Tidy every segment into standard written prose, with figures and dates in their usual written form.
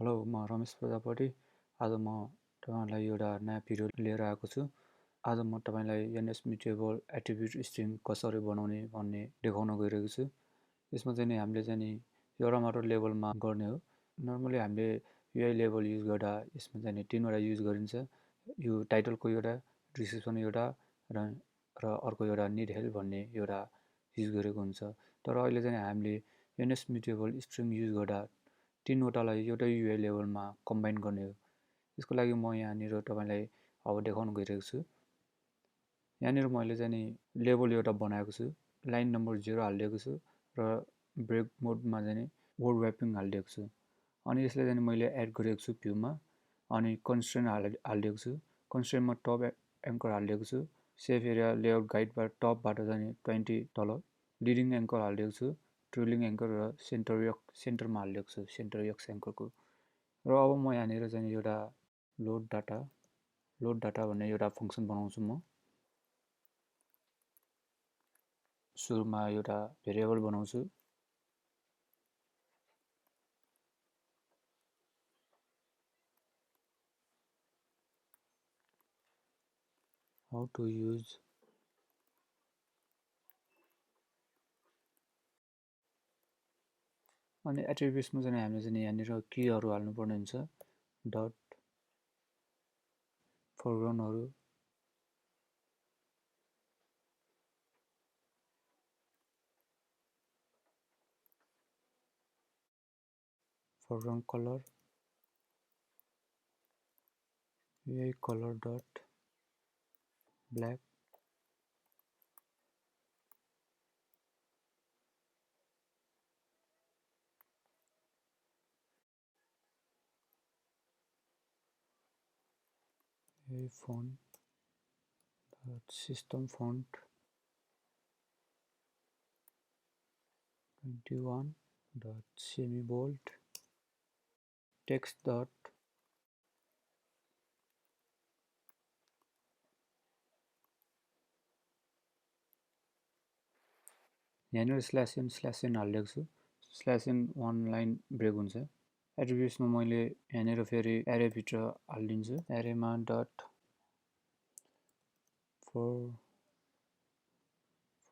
Hello, म रमेश प्रजापति। आज म तपाईहरुलाई एउटा नयाँ भिडियो लिएर आएको छु। आज म तपाईलाई NSMutable एट्रिब्युट स्ट्रिङ कसरी बनाउने भन्ने देखाउन गइरहेको छु। यसमा चाहिँ हामीले चाहिँ एउटा मात्र लेभलमा गर्ने हो। नर्मली हामीले UI लेभल युज गर्दा यसमा चाहिँ तीनवटा युज गरिन्छ। यो टाइटलको एउटा, डिस्क्रिप्सन एउटा र अर्को एउटा निड हेल्प भन्ने एउटा युज गरेको हुन्छ। तर अहिले चाहिँ हामीले NSMutable स्ट्रिङ युज गर्दा तीनवटालाई एउटै UI लेभलमा कम्बाइन गर्ने हो। यसको लागि म यहाँनिर तपाईलाई अब देखाउन गइरहेको छु। यहाँनिर मैले चाहिँ लेभल एउटा बनाएको छु, लाइन नम्बर 0 हालिदिएको छु र ब्रेक मोडमा चाहिँ वर्ड र्यापिङ हालिदिएको छु। अनि यसले चाहिँ मैले एड गरेको छु भ्यूमा। अनि कन्स्ट्रेन्ट हालिदिएको छु। कन्स्ट्रेन्टमा टप एङ्कर हालिदिएको छु। सेभ एरिया लेआउट गाइडबाट टपबाट चाहिँ 20 तल लिडिङ एङ्कर हालिदिएको छु। ट्रेलिङ एङ्कर र सेन्टरमा हालिदिएको छु, सेन्टर एक्स एङ्करको। र अब म यहाँनिर चाहिँ एउटा लोड डाटा भन्ने एउटा फङ्सन बनाउँछु। म सुरुमा एउटा भेरिएबल बनाउँछु। हाउ टु युज अनि एट्रिब्युट्समा चाहिँ हामीले चाहिँ यहाँनिर कीहरू हाल्नुपर्ने हुन्छ। डट फोरग्राउन्डहरू, foreground colour, UI colour dot black, UI font dot system font 21 dot semi bold, text dot यहाँनिर /n हालिदिएको छु। /n 1 लाइन ब्रेक हुन्छ। एट्रिब्युट्समा मैले यहाँनिर फेरि एरे भित्र हालिदिन्छु। एरेमा डट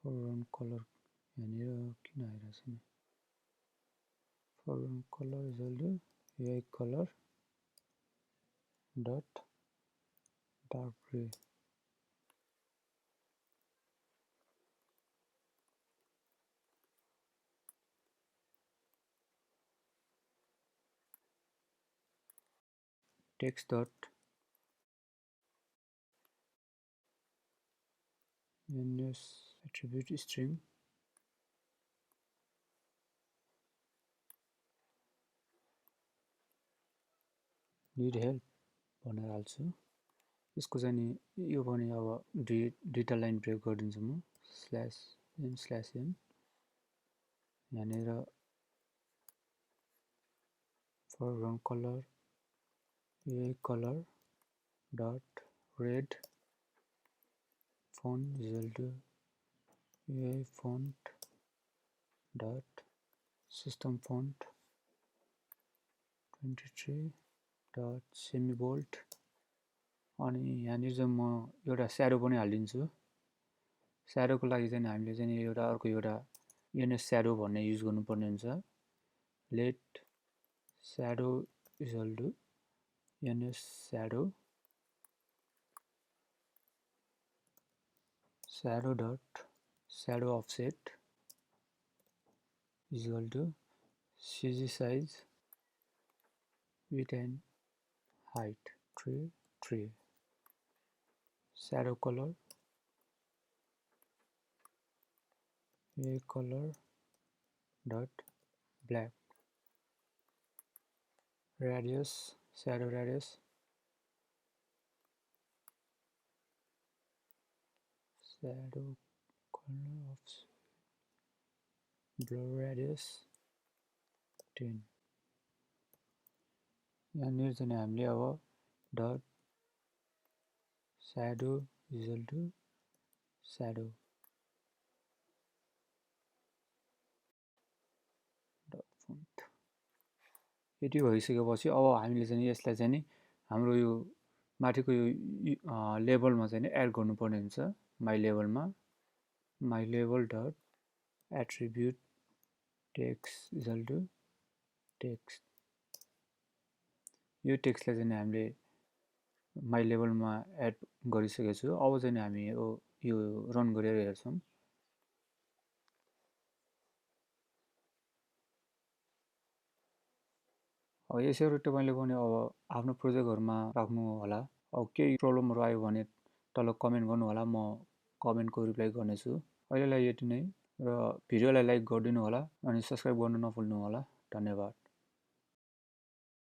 फोरग्राउन्ड कलर यहाँनिर किन आइरहेको छ नि, foreground colour equal to UI colour dot dark grey, text dot NS attribute string need help भनेर हाल्छु। यसको चाहिँ नि यो पनि अब दुईटा लाइन ब्रेक गरिदिन्छु म। /n यहाँनिर foreground colour UI colour dot red font equal to UI font dot system font 23 dot semi bold। अनि यहाँनिर चाहिँ म एउटा स्याडो पनि हालिदिन्छु। स्याडोको लागि चाहिँ हामीले चाहिँ एउटा अर्को एउटा NS स्याडो भन्ने युज गर्नुपर्ने हुन्छ। Let shadow equal to NS shadow dot shadow offset equal to CG size width and height 3 shadow color UI color dot black, radius shadow radius shadow color of blur radius 10। यहाँनिर चाहिँ हामीले अब dot shadow equal to shadow dot font यति भइसकेपछि अब हामीले चाहिँ यसलाई चाहिँ नि हाम्रो यो माथिको यो लेभलमा चाहिँ नि एड गर्नुपर्ने हुन्छ। माई लेभलमा माई लेभल dot attribute text equal to text, यो टेक्स्टलाई चाहिँ हामीले माई लेभलमा एड गरिसकेको छु। अब चाहिँ हामी यो रन गरेर हेर्छौँ। अब यसरी तपाईँले पनि अब आफ्नो प्रोजेक्टहरूमा राख्नु होला। अब केही प्रब्लमहरू आयो भने तल कमेन्ट गर्नु होला, म कमेन्टको रिप्लाई गर्नेछु। अहिलेलाई यति नै, र भिडियोलाई लाइक गरिदिनु होला अनि सब्सक्राइब गर्नु नभुल्नु होला। धन्यवाद।